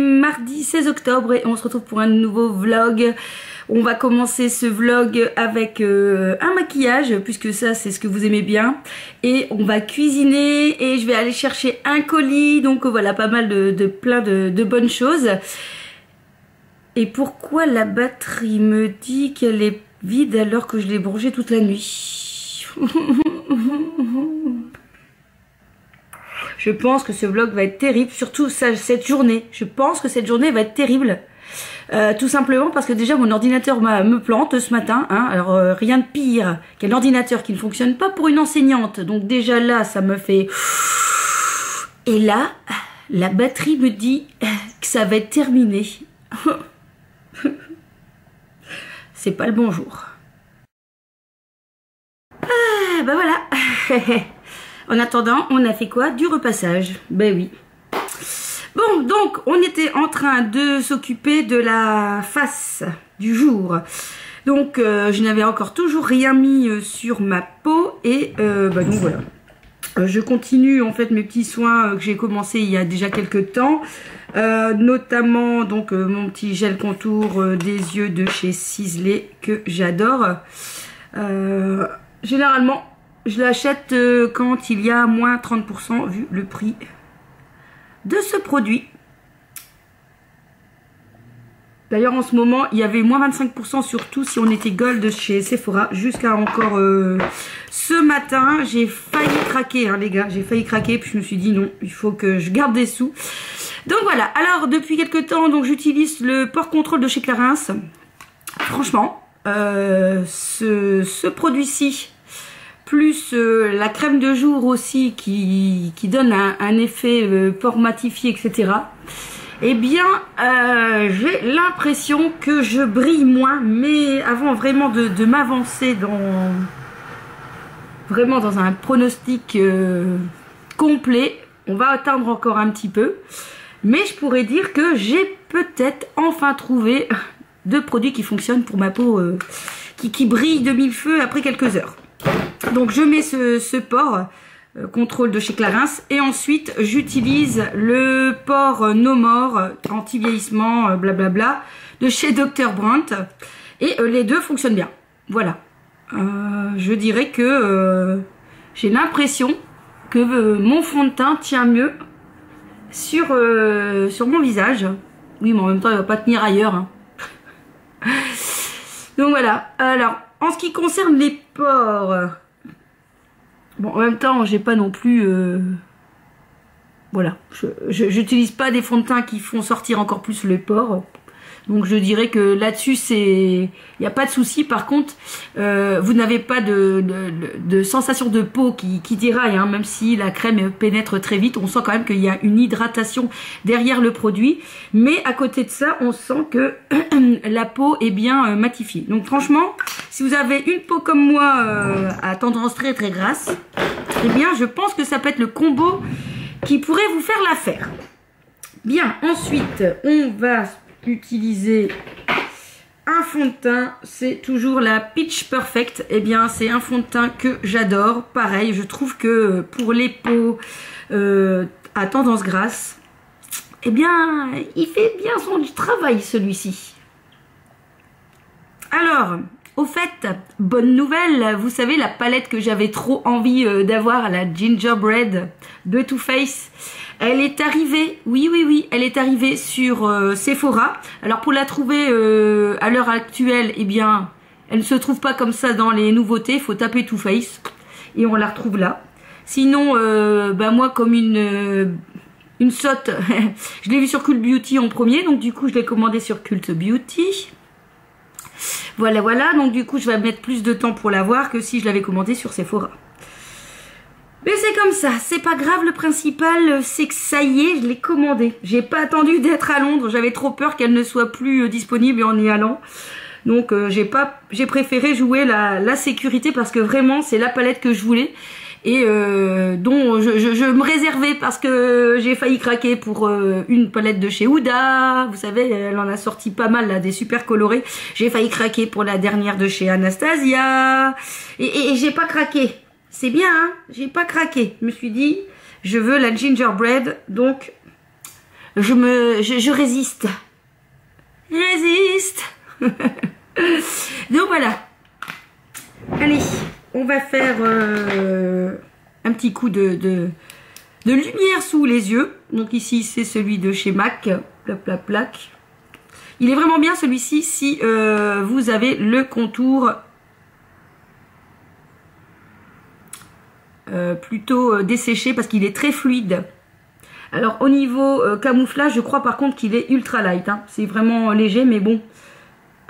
mardi 16 octobre et on se retrouve pour un nouveau vlog. On va commencer ce vlog avec un maquillage, puisque ça c'est ce que vous aimez bien. Et on va cuisiner et je vais aller chercher un colis. Donc voilà, pas mal plein de bonnes choses. Et pourquoi la batterie me dit qu'elle est vide alors que je l'ai branchée toute la nuit? Je pense que ce vlog va être terrible, surtout cette journée. Je pense que cette journée va être terrible. Tout simplement parce que déjà mon ordinateur me plante ce matin. Hein. Alors rien de pire qu'un ordinateur qui ne fonctionne pas pour une enseignante. Donc déjà là, ça me fait... Et là, la batterie me dit que ça va être terminé. C'est pas le bonjour. Ah, bah voilà. En attendant, on a fait quoi? Du repassage. Ben oui. Bon, donc, on était en train de s'occuper de la face du jour. Donc, je n'avais encore toujours rien mis sur ma peau. Et, bah donc voilà. Je continue, en fait, mes petits soins que j'ai commencé il y a déjà quelques temps. Notamment, donc, mon petit gel contour des yeux de chez Sisley que j'adore. Généralement, je l'achète quand il y a moins 30% vu le prix de ce produit. D'ailleurs en ce moment il y avait moins 25% surtout si on était gold chez Sephora. Jusqu'à encore ce matin j'ai failli craquer hein, les gars. J'ai failli craquer puis je me suis dit non, il faut que je garde des sous. Donc voilà, alors depuis quelques temps donc j'utilise le pore control de chez Clarins. Franchement ce produit-ci plus la crème de jour aussi qui donne un effet pore matifié, etc. Eh bien, j'ai l'impression que je brille moins, mais avant vraiment de m'avancer dans un pronostic complet, on va attendre encore un petit peu. Mais je pourrais dire que j'ai peut-être enfin trouvé deux produits qui fonctionnent pour ma peau, qui brille de mille feux après quelques heures. Donc je mets ce pore contrôle de chez Clarins et ensuite j'utilise le pore No More anti-vieillissement blablabla de chez Dr. Brandt et les deux fonctionnent bien. Voilà. Je dirais que j'ai l'impression que mon fond de teint tient mieux sur mon visage. Oui, mais en même temps il va pas tenir ailleurs. Hein. Donc voilà. Alors en ce qui concerne les pores, bon, en même temps, j'ai pas non plus... voilà, j'utilise pas des fonds de teint qui font sortir encore plus les pores. Donc je dirais que là-dessus, il n'y a pas de souci. Par contre, vous n'avez pas de sensation de peau qui déraille, hein, même si la crème pénètre très vite. On sent quand même qu'il y a une hydratation derrière le produit. Mais à côté de ça, on sent que la peau est bien matifiée. Donc franchement, si vous avez une peau comme moi à tendance très très grasse, eh bien je pense que ça peut être le combo qui pourrait vous faire l'affaire. Bien, ensuite, on va utiliser un fond de teint, c'est toujours la Peach Perfect. Eh bien c'est un fond de teint que j'adore. Pareil, je trouve que pour les peaux à tendance grasse, eh bien il fait bien son travail celui-ci. Alors au fait, bonne nouvelle, vous savez la palette que j'avais trop envie d'avoir, la Gingerbread de Too Faced, elle est arrivée, oui, elle est arrivée sur Sephora. Alors pour la trouver à l'heure actuelle, eh bien, elle ne se trouve pas comme ça dans les nouveautés, il faut taper Too Faced et on la retrouve là. Sinon, bah moi comme une sotte, je l'ai vue sur Cult Beauty en premier, donc du coup je l'ai commandé sur Cult Beauty. Voilà, donc du coup je vais mettre plus de temps pour la voir que si je l'avais commandé sur Sephora. Mais c'est comme ça, c'est pas grave, le principal c'est que ça y est, je l'ai commandé. J'ai pas attendu d'être à Londres, j'avais trop peur qu'elle ne soit plus disponible en y allant. Donc j'ai préféré jouer la sécurité parce que vraiment c'est la palette que je voulais. Et dont je me réservais parce que j'ai failli craquer pour une palette de chez Huda. Vous savez, elle en a sorti pas mal là, des super colorés. J'ai failli craquer pour la dernière de chez Anastasia. Et j'ai pas craqué. C'est bien, hein, j'ai pas craqué. Je me suis dit, je veux la Gingerbread. Donc, je résiste. Résiste. Donc voilà. Allez, on va faire un petit coup de lumière sous les yeux. Donc ici, c'est celui de chez MAC. Plac, plac, plac. Il est vraiment bien celui-ci si vous avez le contour plutôt desséché parce qu'il est très fluide. Alors au niveau camouflage, je crois par contre qu'il est ultra light. Hein. C'est vraiment léger, mais bon.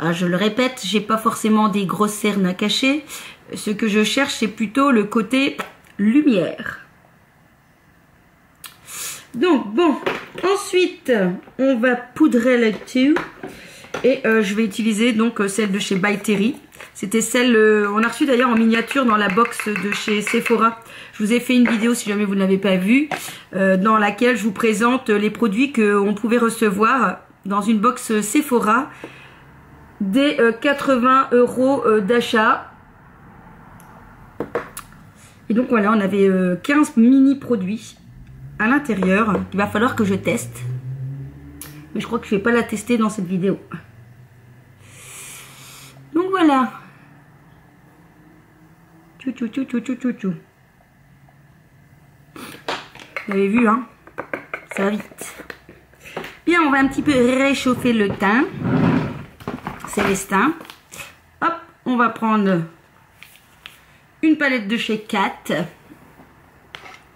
Ah, je le répète, j'ai pas forcément des grosses cernes à cacher. Ce que je cherche, c'est plutôt le côté lumière. Donc bon, ensuite on va poudrer là-dessus. Et je vais utiliser donc celle de chez By Terry. C'était celle, on a reçu d'ailleurs en miniature dans la box de chez Sephora. Je vous ai fait une vidéo si jamais vous ne l'avez pas vue, dans laquelle je vous présente les produits qu'on pouvait recevoir dans une box Sephora des 80 € d'achat. Et donc voilà, on avait 15 mini produits à l'intérieur. Il va falloir que je teste. Mais je crois que je ne vais pas la tester dans cette vidéo. Donc voilà. Tchou tchou tchou tchou tchou tchou. Vous avez vu, hein? Ça va vite. Bien, on va un petit peu réchauffer le teint. Célestin. Hop, on va prendre une palette de chez Kat.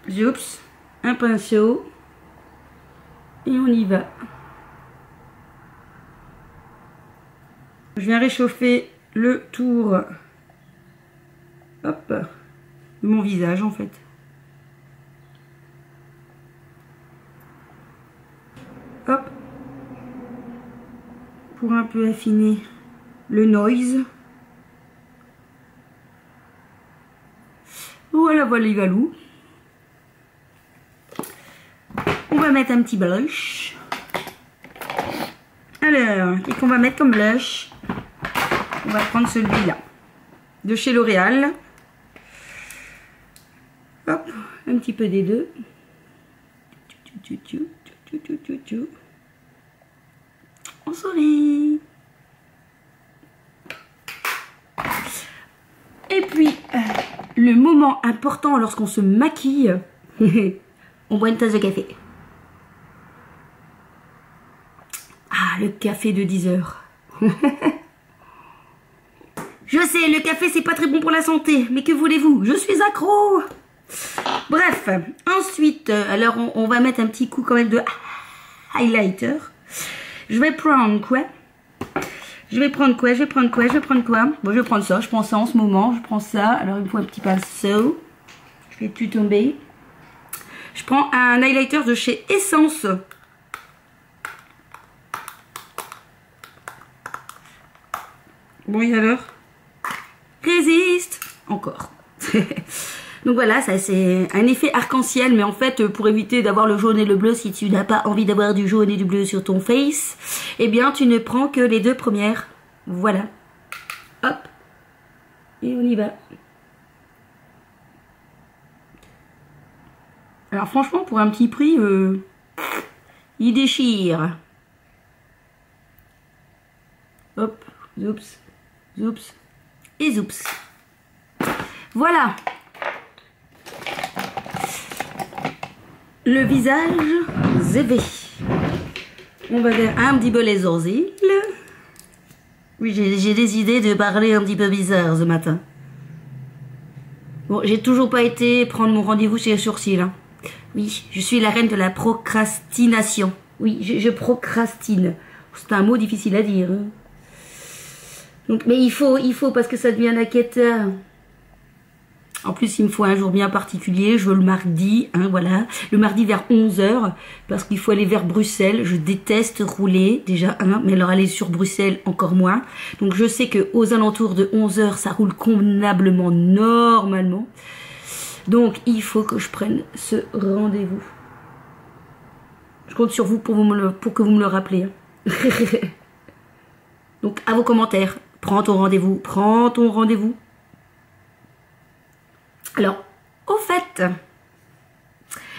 Oups, un pinceau. Et on y va. Je viens réchauffer le tour, hop, de mon visage en fait. Hop, pour un peu affiner le noise. Voilà, voilà, il va loup. On va mettre un petit blush. Alors, qu'est-ce qu'on va mettre comme blush? On va prendre celui-là, de chez L'Oréal. Hop, un petit peu des deux. On sourit. Et puis, le moment important lorsqu'on se maquille, on boit une tasse de café. Ah, le café de 10 heures. Je sais, le café, c'est pas très bon pour la santé. Mais que voulez-vous? Je suis accro. Bref, ensuite, alors on va mettre un petit coup quand même de highlighter. Je vais prendre quoi? Je vais prendre quoi? Bon, je vais prendre ça. Je prends ça en ce moment. Je prends ça. Alors, il me faut un petit pinceau. Je fais tout tomber. Je prends un highlighter de chez Essence. Bon, et alors? Résiste. Encore. Donc voilà, ça c'est un effet arc-en-ciel, mais en fait, pour éviter d'avoir le jaune et le bleu, si tu n'as pas envie d'avoir du jaune et du bleu sur ton face, eh bien, tu ne prends que les deux premières. Voilà. Hop. Et on y va. Alors franchement, pour un petit prix, il déchire. Hop. Zoups. Zoups. Et zoups. Voilà. Le visage zévé. On va faire un petit peu les sourcils. Oui, j'ai des idées de parler un petit peu bizarre ce matin. Bon, j'ai toujours pas été prendre mon rendez-vous chez les sourcils. Hein. Oui, je suis la reine de la procrastination. Oui, je procrastine. C'est un mot difficile à dire. Hein. Donc, mais il faut parce que ça devient inquiétant. En plus, il me faut un jour bien particulier. Je veux le mardi, hein, voilà. Le mardi vers 11 h, parce qu'il faut aller vers Bruxelles. Je déteste rouler, déjà, hein, mais alors aller sur Bruxelles, encore moins. Donc, je sais qu'aux alentours de 11 h, ça roule convenablement, normalement. Donc, il faut que je prenne ce rendez-vous. Je compte sur vous pour que vous me le rappelez. Hein. Donc, à vos commentaires. Prends ton rendez-vous. Prends ton rendez-vous. Alors, au fait,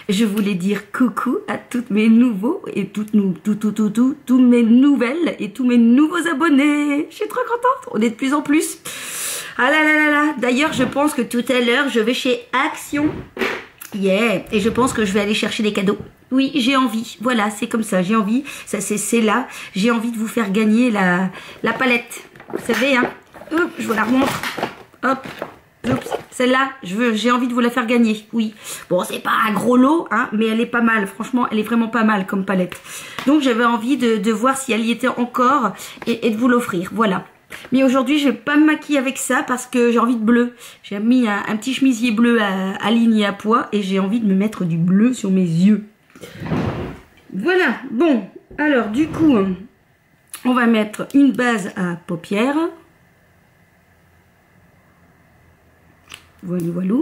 je voulais dire coucou à toutes mes nouveaux et toutes mes nouvelles et tous mes nouveaux abonnés. Je suis trop contente, on est de plus en plus. Ah là là là là, d'ailleurs je pense que tout à l'heure je vais chez Action. Yeah, et je pense que je vais aller chercher des cadeaux. Oui, j'ai envie, voilà, c'est comme ça, j'ai envie, ça c'est là, j'ai envie de vous faire gagner la palette. Vous savez, hein, hop, je vous la remontre, hop. Oups, celle-là, j'ai envie de vous la faire gagner, oui. Bon, c'est pas un gros lot, hein, mais elle est pas mal. Franchement, elle est vraiment pas mal comme palette. Donc, j'avais envie de voir si elle y était encore et de vous l'offrir, voilà. Mais aujourd'hui, je vais pas me maquiller avec ça parce que j'ai envie de bleu. J'ai mis un petit chemisier bleu aligné à pois et j'ai envie de me mettre du bleu sur mes yeux. Voilà, bon, alors du coup, on va mettre une base à paupières. Voilà, voilà.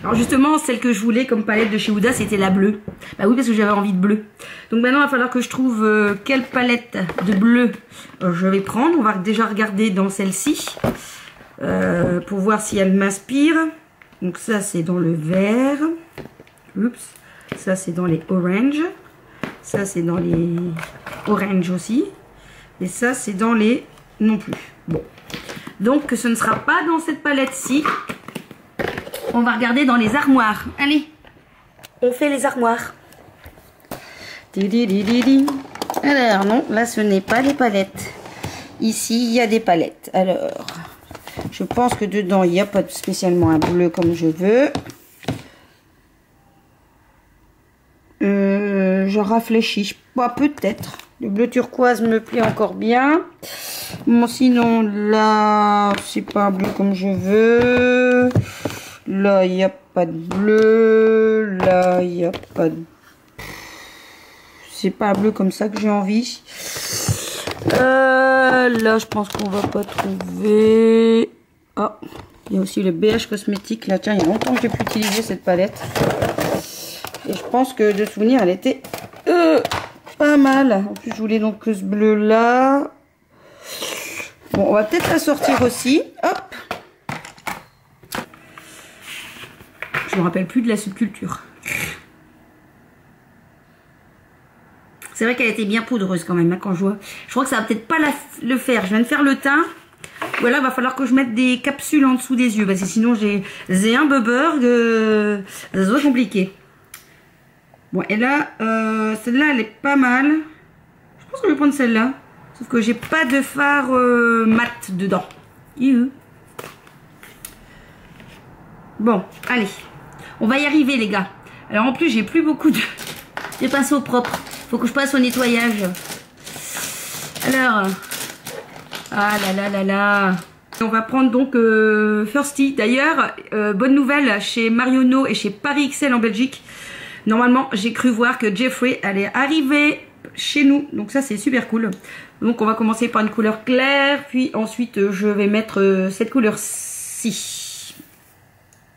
Alors justement, celle que je voulais comme palette de chez Huda, c'était la bleue. Bah oui, parce que j'avais envie de bleu. Donc maintenant, il va falloir que je trouve quelle palette de bleu je vais prendre. On va déjà regarder dans celle-ci pour voir si elle m'inspire. Donc ça, c'est dans le vert. Oups. Ça, c'est dans les oranges. Ça, c'est dans les oranges aussi. Et ça, c'est dans les non plus. Bon. Donc, ce ne sera pas dans cette palette-ci. On va regarder dans les armoires. Allez, on fait les armoires. Alors, non, là, ce n'est pas les palettes. Ici, il y a des palettes. Alors, je pense que dedans, il n'y a pas spécialement un bleu comme je veux. Je réfléchis. Bah, peut-être. Le bleu turquoise me plaît encore bien. Bon, sinon, là, c'est pas un bleu comme je veux. Là, il n'y a pas de bleu. Là, il n'y a pas de... C'est pas un bleu comme ça que j'ai envie. Là, je pense qu'on va pas trouver... Ah, il y a aussi le BH Cosmétique. Là, tiens, il y a longtemps que j'ai pu utiliser cette palette. Et je pense que de souvenir, elle était pas mal. En plus, je voulais donc que ce bleu-là... Bon, on va peut-être la sortir aussi. Hop. Je me rappelle plus de la subculture. C'est vrai qu'elle était bien poudreuse quand même, hein, quand je vois. Je crois que ça va peut-être pas le faire. Je viens de faire le teint. Voilà, il va falloir que je mette des capsules en dessous des yeux. Parce que sinon, j'ai un Bubberg. Ça doit être compliqué. Bon, et là, celle-là, elle est pas mal. Je pense que je vais prendre celle-là. Sauf que j'ai pas de fard mat dedans. Bon, allez. On va y arriver, les gars. Alors, en plus, j'ai plus beaucoup de pinceaux propres. Faut que je passe au nettoyage. Alors. Ah là là là là. On va prendre donc Firsty. D'ailleurs, bonne nouvelle chez Marionneau et chez Paris XL en Belgique. Normalement, j'ai cru voir que Jeffrey allait arriver chez nous. Donc ça, c'est super cool. Donc, on va commencer par une couleur claire. Puis ensuite, je vais mettre cette couleur-ci.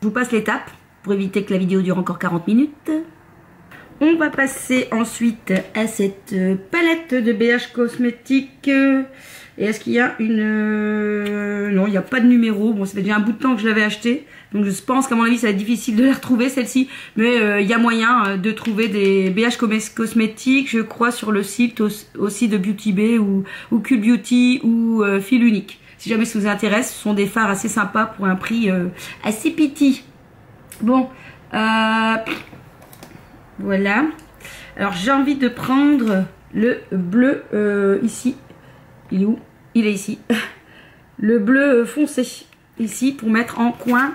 Je vous passe l'étape pour éviter que la vidéo dure encore 40 minutes. On va passer ensuite à cette palette de BH Cosmétique. Et est-ce qu'il y a une... Non, il n'y a pas de numéro. Bon, ça fait déjà un bout de temps que je l'avais acheté. Donc je pense qu'à mon avis, ça va être difficile de la retrouver, celle-ci. Mais il y a moyen de trouver des BH Cosmétiques, je crois, sur le site aussi de Beauty Bay ou Cool Beauty ou Fil Unique. Si jamais ça vous intéresse, ce sont des fards assez sympas pour un prix assez petit. Bon, voilà. Alors j'ai envie de prendre le bleu ici. Il est où? Il est ici. Le bleu foncé ici pour mettre en coin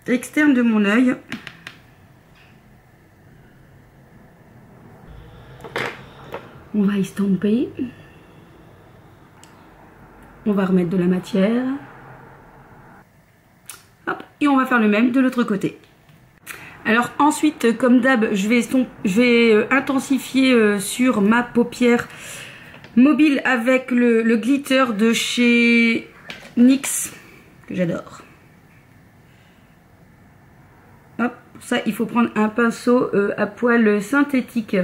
externe de mon œil. On va estomper. On va remettre de la matière. Hop, et on va faire le même de l'autre côté. Alors ensuite, comme d'hab, je vais intensifier sur ma paupière mobile avec le glitter de chez NYX, que j'adore. Hop, pour ça, il faut prendre un pinceau à poil synthétique.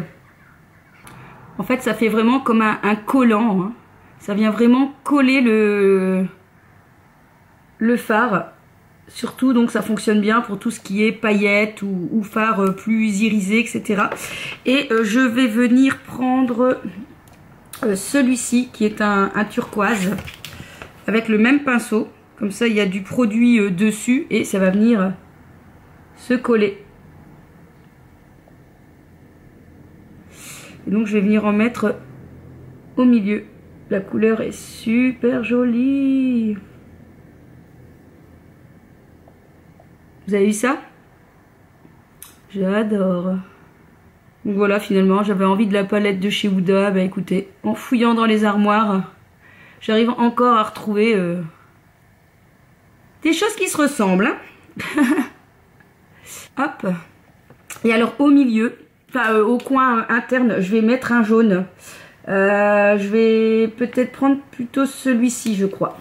En fait, ça fait vraiment comme un collant. Hein. Ça vient vraiment coller le fard. Surtout, donc ça fonctionne bien pour tout ce qui est paillettes ou fards plus irisés, etc. Et je vais venir prendre celui-ci qui est un turquoise avec le même pinceau. Comme ça, il y a du produit dessus et ça va venir se coller. Et donc, je vais venir en mettre au milieu. La couleur est super jolie. Vous avez vu ça? J'adore. Donc voilà, finalement, j'avais envie de la palette de chez Huda. Bah écoutez, en fouillant dans les armoires, j'arrive encore à retrouver des choses qui se ressemblent. Hein. Hop. Et alors au milieu, enfin au coin interne, je vais mettre un jaune. Je vais peut-être prendre plutôt celui-ci, je crois.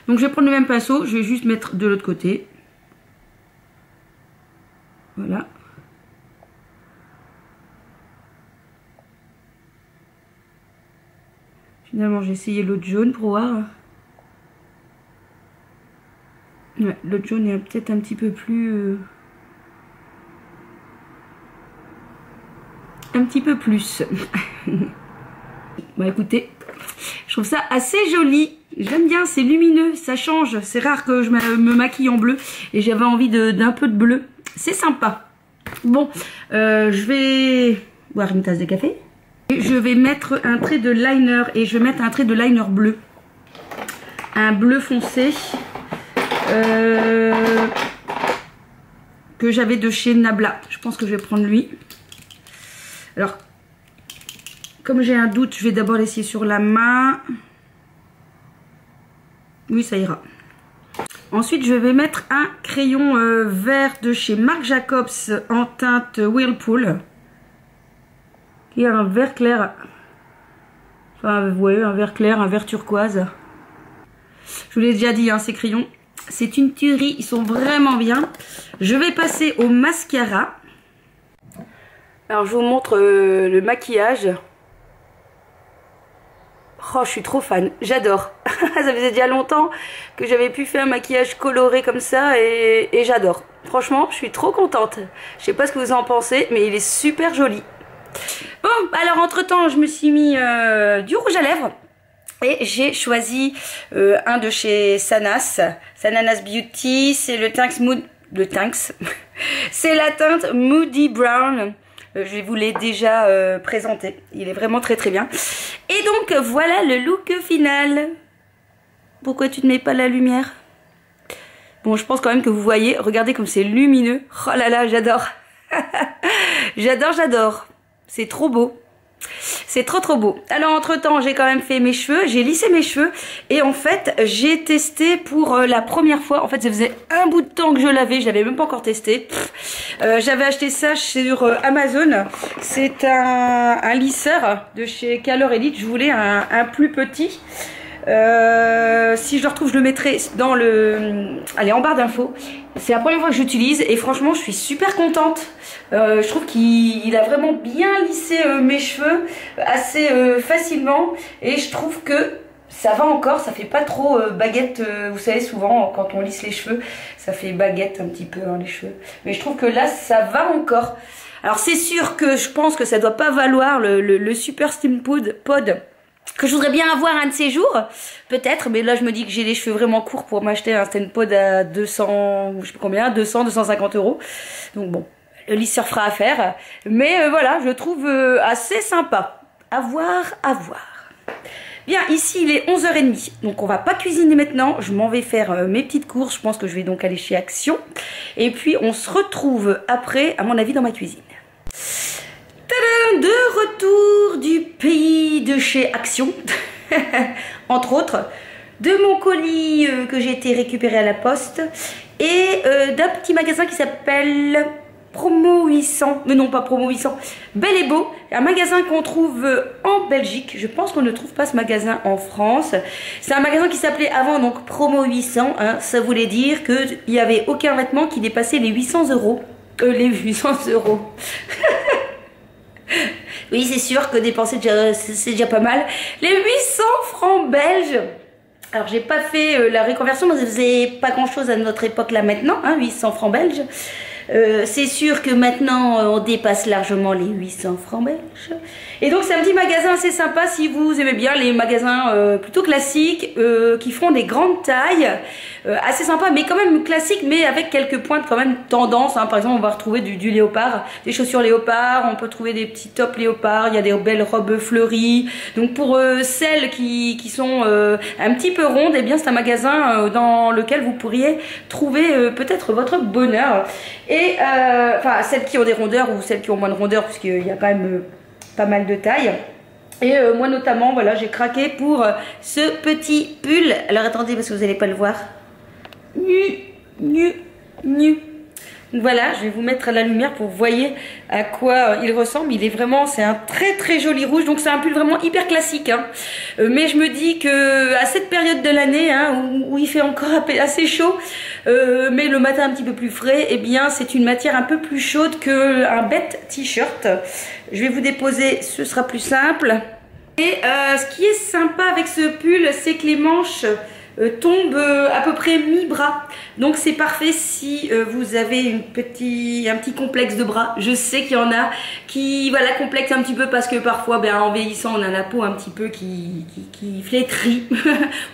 Donc je vais prendre le même pinceau, je vais juste mettre de l'autre côté. Voilà. Finalement, j'ai essayé l'autre jaune pour voir. Ouais, l'autre jaune est peut-être un petit peu plus... un petit peu plus. Bon, écoutez, je trouve ça assez joli. J'aime bien, c'est lumineux, ça change. C'est rare que je me maquille en bleu. Et j'avais envie d'un peu de bleu. C'est sympa. Bon, je vais boire une tasse de café. Et je vais mettre un trait de liner. Et je vais mettre un trait de liner bleu. Un bleu foncé. Que j'avais de chez Nabla. Je pense que je vais prendre lui. Alors, comme j'ai un doute, je vais d'abord l'essayer sur la main. Oui, ça ira. Ensuite, je vais mettre un crayon vert de chez Marc Jacobs en teinte Whirlpool. Qui est un vert clair. Enfin, vous voyez, un vert clair, un vert turquoise. Je vous l'ai déjà dit, hein, ces crayons, c'est une tuerie. Ils sont vraiment bien. Je vais passer au mascara. Alors, je vous montre le maquillage. Oh, je suis trop fan, j'adore. Ça faisait déjà longtemps que j'avais pu faire un maquillage coloré comme ça et j'adore. Franchement, je suis trop contente. Je sais pas ce que vous en pensez, mais il est super joli. Bon, alors entre-temps, je me suis mis du rouge à lèvres. Et j'ai choisi un de chez Sanas, Sananas Beauty. C'est le Tanks Mood... Le Tanks. C'est la teinte Moody Brown. Je vous l'ai déjà présenté. Il est vraiment très très bien. Et donc voilà le look final. Pourquoi tu ne mets pas la lumière? Bon, je pense quand même que vous voyez. Regardez comme c'est lumineux. Oh là là, j'adore. J'adore, j'adore. C'est trop beau. C'est trop trop beau. Alors entre temps j'ai quand même fait mes cheveux, j'ai lissé mes cheveux et en fait j'ai testé pour la première fois. En fait ça faisait un bout de temps que je l'avais même pas encore testé. J'avais acheté ça sur Amazon. C'est un lisseur de chez Color Elite. Je voulais un plus petit. Si je le retrouve, je le mettrai dans le... Allez, en barre d'infos. C'est la première fois que j'utilise et franchement je suis super contente. Je trouve qu'il a vraiment bien lissé mes cheveux assez facilement et je trouve que ça va encore, ça fait pas trop baguette. Vous savez, souvent quand on lisse les cheveux ça fait baguette un petit peu hein, les cheveux, mais je trouve que là ça va encore. Alors c'est sûr que je pense que ça doit pas valoir le Super Steam Pod que je voudrais bien avoir un de ces jours, peut-être, mais là je me dis que j'ai les cheveux vraiment courts pour m'acheter un Steam Pod à 200, je sais pas combien, 200, 250 €. Donc bon, le lisseur fera affaire, mais voilà, je trouve assez sympa. À voir, à voir. Bien, ici il est 11h30, donc on va pas cuisiner maintenant, je m'en vais faire mes petites courses, je pense que je vais donc aller chez Action, et puis on se retrouve après, à mon avis, dans ma cuisine. Tadam, de retour du pays de chez Action, entre autres, de mon colis que j'ai été récupéré à la poste, et d'un petit magasin qui s'appelle... Promo 800, mais non pas Promo 800, Bel et Beau, un magasin qu'on trouve en Belgique. Je pense qu'on ne trouve pas ce magasin en France. C'est un magasin qui s'appelait avant donc Promo 800, hein. Ça voulait dire qu'il n'y avait aucun vêtement qui dépassait les 800 €. Les 800 €. Oui, c'est sûr que dépenser c'est déjà pas mal. Les 800 francs belges. Alors j'ai pas fait la réconversion, mais ça faisait pas grand chose à notre époque là maintenant, hein, 800 francs belges. C'est sûr que maintenant on dépasse largement les 800 francs belges. Et donc c'est un petit magasin assez sympa si vous aimez bien les magasins plutôt classiques qui font des grandes tailles, assez sympa mais quand même classique, mais avec quelques points de quand même tendance, hein. Par exemple on va retrouver du léopard, des chaussures léopard, on peut trouver des petits tops léopard, il y a des belles robes fleuries. Donc pour celles qui sont un petit peu rondes, eh bien c'est un magasin dans lequel vous pourriez trouver peut-être votre bonheur. Et enfin celles qui ont des rondeurs ou celles qui ont moins de rondeurs, puisqu'il y a quand même pas mal de tailles. Et moi notamment, voilà, j'ai craqué pour ce petit pull. Alors attendez parce que vous n'allez pas le voir. Nu. Voilà, je vais vous mettre à la lumière pour que vous voyez à quoi il ressemble. Il est vraiment, c'est un très joli rouge. Donc c'est un pull vraiment hyper classique, hein. Mais je me dis que à cette période de l'année, hein, où il fait encore assez chaud, mais le matin un petit peu plus frais, eh bien c'est une matière un peu plus chaude qu'un bête t-shirt. Je vais vous déposer, ce sera plus simple. Et ce qui est sympa avec ce pull, c'est que les manches tombent à peu près mi-bras. Donc c'est parfait si vous avez un petit complexe de bras. Je sais qu'il y en a qui voilà, complexent un petit peu parce que parfois ben, en vieillissant on a la peau un petit peu qui flétrit.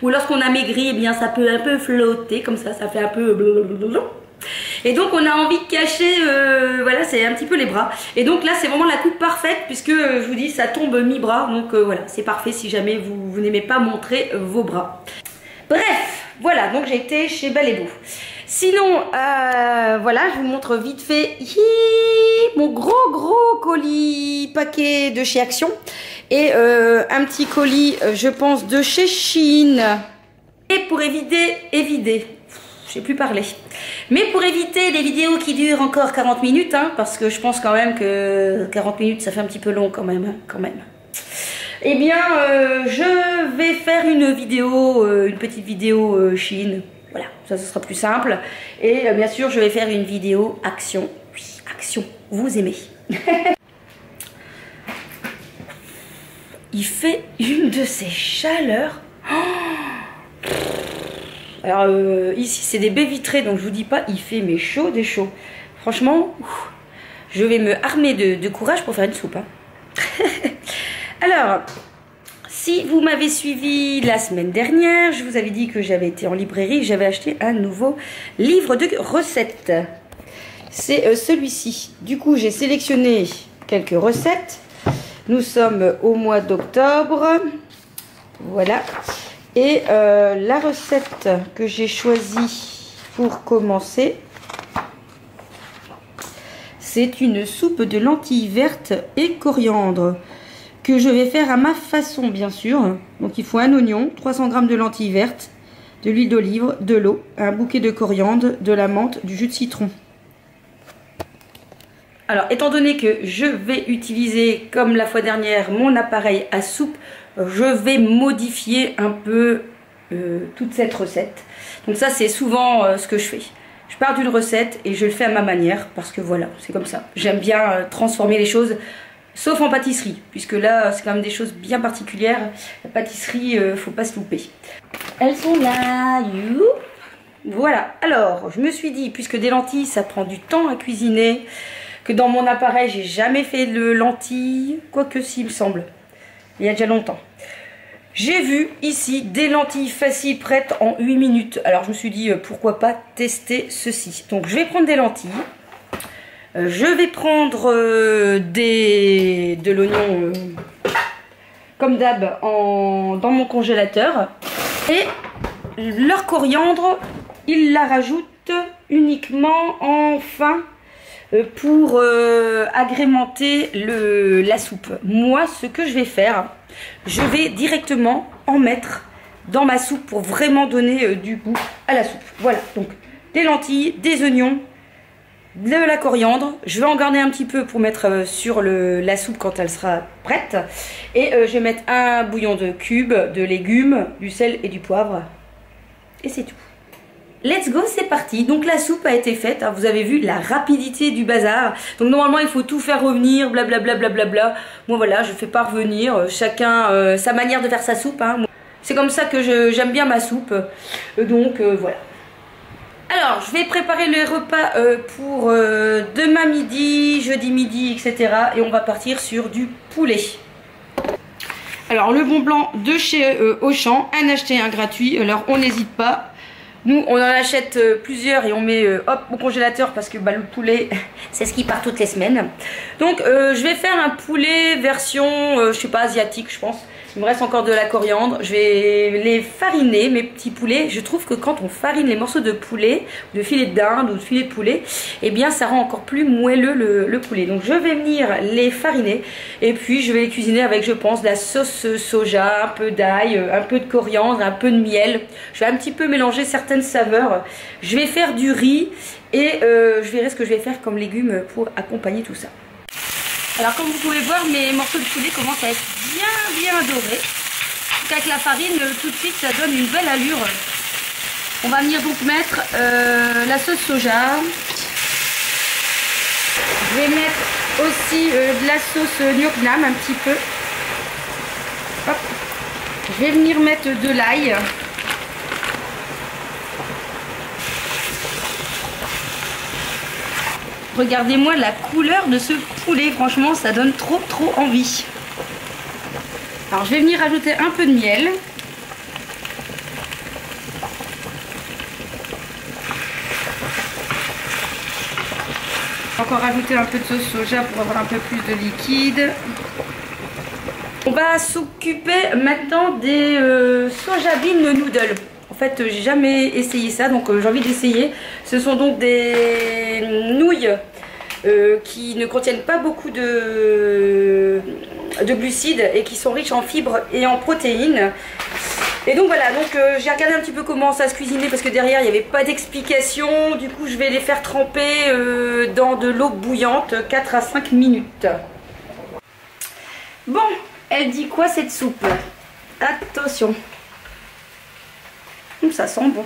Ou lorsqu'on a maigri, eh bien ça peut un peu flotter comme ça fait un peu blablabla. Et donc on a envie de cacher, voilà, c'est un petit peu les bras. Et donc là c'est vraiment la coupe parfaite puisque je vous dis ça tombe mi-bras. Donc voilà, c'est parfait si jamais vous n'aimez pas montrer vos bras. Bref, voilà, donc j'ai été chez Belle et Beau. Sinon, voilà, je vous montre vite fait mon gros colis paquet de chez Action. Et un petit colis, je pense, de chez Shein. Et pour éviter, je sais plus parler. Mais pour éviter des vidéos qui durent encore 40 minutes, hein, parce que je pense quand même que 40 minutes, ça fait un petit peu long quand même, hein, quand même. Eh bien, je vais faire une vidéo, une petite vidéo Shein. Voilà, ça ce sera plus simple. Et bien sûr, je vais faire une vidéo Action. Oui, Action, vous aimez. Il fait une de ces chaleurs. Oh, alors ici c'est des baies vitrées, donc je vous dis pas, il fait mais chaud des chauds. Franchement, je vais me armer de courage pour faire une soupe, hein. Alors, si vous m'avez suivi la semaine dernière, je vous avais dit que j'avais été en librairie, j'avais acheté un nouveau livre de recettes. C'est celui-ci. Du coup, j'ai sélectionné quelques recettes. Nous sommes au mois d'octobre. Voilà. Et la recette que j'ai choisie pour commencer, c'est une soupe de lentilles vertes et coriandre que je vais faire à ma façon, bien sûr. Donc il faut un oignon, 300 g de lentilles vertes, de l'huile d'olive, de l'eau, un bouquet de coriandre, de la menthe, du jus de citron. Alors étant donné que je vais utiliser comme la fois dernière mon appareil à soupe, je vais modifier un peu toute cette recette. Donc ça c'est souvent ce que je fais. Je pars d'une recette et je le fais à ma manière parce que voilà, c'est comme ça. J'aime bien transformer les choses. Sauf en pâtisserie, puisque là c'est quand même des choses bien particulières. La pâtisserie, faut pas se louper. Elles sont là, you. Voilà, alors je me suis dit, puisque des lentilles ça prend du temps à cuisiner, que dans mon appareil j'ai jamais fait de lentilles, quoique si il me semble, il y a déjà longtemps. J'ai vu ici des lentilles faciles prêtes en 8 minutes. Alors je me suis dit pourquoi pas tester ceci. Donc je vais prendre des lentilles. Je vais prendre de l'oignon comme d'hab dans mon congélateur. Et leur coriandre, ils la rajoutent uniquement en fin pour agrémenter la soupe. Moi, ce que je vais faire, je vais directement en mettre dans ma soupe pour vraiment donner du goût à la soupe. Voilà, donc des lentilles, des oignons, de la coriandre. Je vais en garder un petit peu pour mettre sur la soupe quand elle sera prête. Et je vais mettre un bouillon de cubes, de légumes, du sel et du poivre. Et c'est tout. Let's go, c'est parti. Donc la soupe a été faite, hein, vous avez vu la rapidité du bazar. Donc normalement il faut tout faire revenir, blablabla. Moi voilà, je fais pas revenir, chacun sa manière de faire sa soupe, hein. C'est comme ça que j'aime bien ma soupe. Donc voilà. Alors, je vais préparer le repas pour demain midi, jeudi midi, etc. Et on va partir sur du poulet. Alors, le bon blanc de chez Auchan, un acheté, un gratuit. Alors, on n'hésite pas. Nous, on en achète plusieurs et on met hop au congélateur parce que bah, le poulet, c'est ce qui part toutes les semaines. Donc, je vais faire un poulet version, je sais pas, asiatique, je pense. Il me reste encore de la coriandre. Je vais les fariner, mes petits poulets. Je trouve que quand on farine les morceaux de poulet, de filet de dinde ou de filet de poulet, eh bien ça rend encore plus moelleux le poulet. Donc je vais venir les fariner et puis je vais les cuisiner avec, je pense, de la sauce soja, un peu d'ail, un peu de coriandre, un peu de miel. Je vais un petit peu mélanger certaines saveurs. Je vais faire du riz et je verrai ce que je vais faire comme légumes pour accompagner tout ça. Alors comme vous pouvez voir, mes morceaux de poulet commencent à être bien dorés. Donc avec la farine, tout de suite, ça donne une belle allure. On va venir donc mettre la sauce soja. Je vais mettre aussi de la sauce gnoc nam un petit peu. Hop. Je vais venir mettre de l'ail. Regardez-moi la couleur de ce poulet, franchement ça donne trop envie. Alors je vais venir rajouter un peu de miel. Encore rajouter un peu de sauce soja pour avoir un peu plus de liquide. On va s'occuper maintenant des soja bean noodles. En fait, j'ai jamais essayé ça, donc j'ai envie d'essayer. Ce sont donc des nouilles qui ne contiennent pas beaucoup de glucides et qui sont riches en fibres et en protéines. Et donc voilà, donc j'ai regardé un petit peu comment ça se cuisinait parce que derrière il n'y avait pas d'explication. Du coup, je vais les faire tremper dans de l'eau bouillante 4 à 5 minutes. Bon, elle dit quoi cette soupe? Attention. Ça sent bon.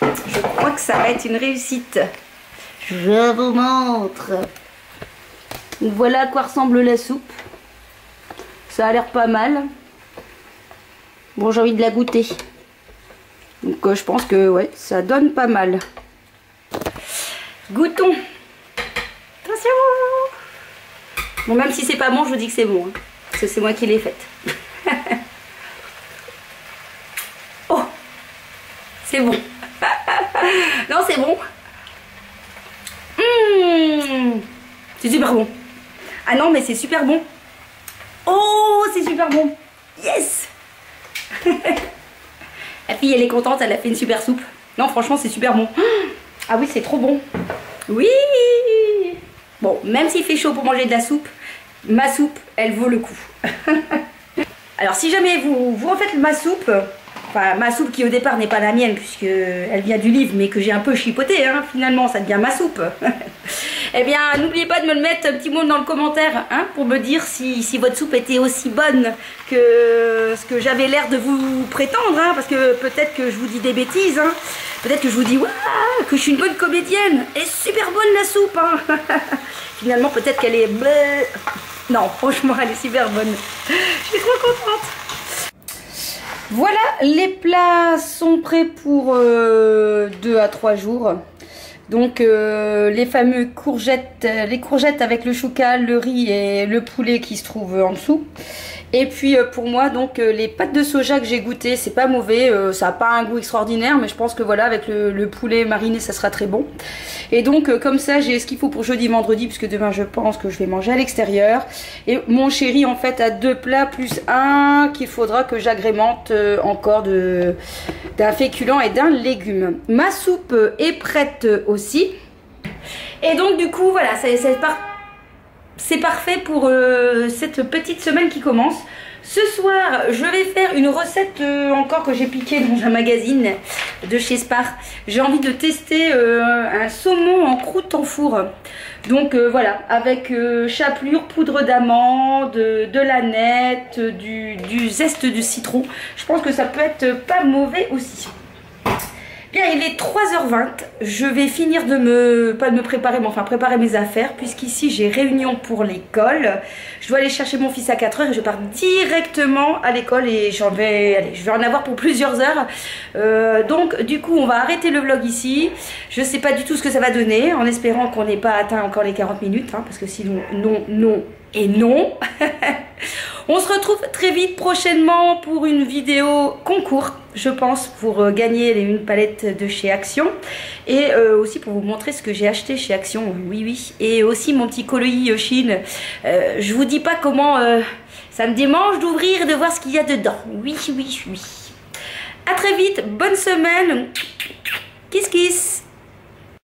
Je crois que ça va être une réussite. Je vous montre. Voilà à quoi ressemble la soupe. Ça a l'air pas mal. Bon, j'ai envie de la goûter. Donc je pense que ouais, ça donne pas mal. Goûtons. Attention. Bon, même si c'est pas bon, je vous dis que c'est bon. Hein, parce que c'est moi qui l'ai faite. Oh, c'est bon. Non, c'est bon. C'est super bon. Ah non, mais c'est super bon. Oh, c'est super bon. Yes. La fille, elle est contente, elle a fait une super soupe. Non, franchement, c'est super bon. Ah oui, c'est trop bon. Oui. Bon, même s'il fait chaud pour manger de la soupe, ma soupe, elle vaut le coup. Alors, si jamais vous refaites ma soupe... Enfin, ma soupe qui au départ n'est pas la mienne puisque elle vient du livre mais que j'ai un peu chipoté, hein, finalement ça devient ma soupe. Eh bien n'oubliez pas de me le mettre un petit mot dans le commentaire, hein, pour me dire si votre soupe était aussi bonne que ce que j'avais l'air de vous prétendre, hein, parce que peut-être que je vous dis des bêtises, hein, peut-être que je vous dis ouais, que je suis une bonne comédienne et super bonne la soupe, hein. Finalement peut-être qu'elle est... Non, franchement elle est super bonne. Je suis trop contente. Voilà, les plats sont prêts pour 2 à 3 jours. Donc les fameux courgettes, les courgettes avec le choucal, le riz et le poulet qui se trouve en dessous. Et puis pour moi donc les pâtes de soja que j'ai goûtées, c'est pas mauvais, ça n'a pas un goût extraordinaire, mais je pense que voilà avec le poulet mariné ça sera très bon. Et donc comme ça j'ai ce qu'il faut pour jeudi vendredi, puisque demain je pense que je vais manger à l'extérieur. Et mon chéri en fait a 2 plats plus un qu'il faudra que j'agrémente encore d'un féculent et d'un légume. Ma soupe est prête aussi. Et donc du coup voilà, c'est parfait pour cette petite semaine qui commence. Ce soir, je vais faire une recette encore que j'ai piquée dans un magazine de chez Spar. J'ai envie de tester un saumon en croûte en four. Donc voilà, avec chapelure, poudre d'amande, de l'aneth, du zeste de citron. Je pense que ça peut être pas mauvais aussi. Bien, il est 3h20, je vais finir de me, pas de me préparer, mais enfin préparer mes affaires, puisqu'ici j'ai réunion pour l'école. Je dois aller chercher mon fils à 4h et je pars directement à l'école et je vais en avoir pour plusieurs heures. Donc du coup on va arrêter le vlog ici. Je sais pas du tout ce que ça va donner, en espérant qu'on n'ait pas atteint encore les 40 minutes, hein, parce que sinon non et non. On se retrouve très vite prochainement pour une vidéo concours, je pense, pour gagner une palette de chez Action. Et aussi pour vous montrer ce que j'ai acheté chez Action, oui. Et aussi mon petit colis Chine. Je vous dis pas comment ça me démange d'ouvrir et de voir ce qu'il y a dedans. Oui. À très vite, bonne semaine. Kiss kiss.